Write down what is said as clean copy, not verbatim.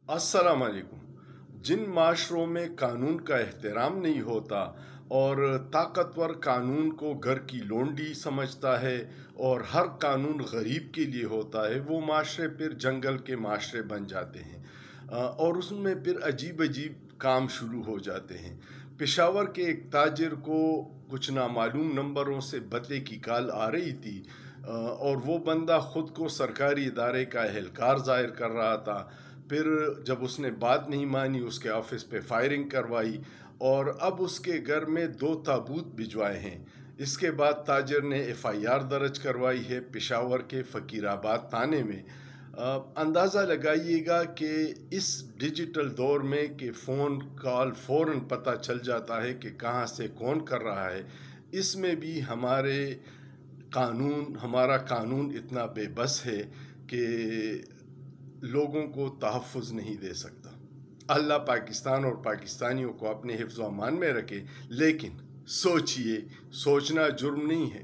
अस्सलाम वालेकुम। जिन माशरों में कानून का एहतराम नहीं होता और ताकतवर कानून को घर की लोंडी समझता है और हर कानून गरीब के लिए होता है, वो माशरे फिर जंगल के माशरे बन जाते हैं। और उसमें फिर अजीब अजीब काम शुरू हो जाते हैं। पेशावर के एक ताजिर को कुछ नामालूम नंबरों से बते की कॉल आ रही थी, और वो बंदा ख़ुद को सरकारी इदारे का एहलकार ज़ाहिर कर रहा था। फिर जब उसने बात नहीं मानी, उसके ऑफिस पे फायरिंग करवाई और अब उसके घर में 2 ताबूत भिजवाए हैं। इसके बाद ताजिर ने FIR दर्ज करवाई है पेशावर के फ़कीराबाद थाने में। अंदाज़ा लगाइएगा कि इस डिजिटल दौर में कि फ़ोन कॉल फ़ौरन पता चल जाता है कि कहाँ से कौन कर रहा है, इसमें भी हमारा कानून इतना बेबस है कि लोगों को तहफ़्फ़ुज़ नहीं दे सकता। अल्लाह पाकिस्तान और पाकिस्तानियों को अपने हिफ्ज़ व अमान में रखे, लेकिन सोचिए, सोचना जुर्म नहीं है।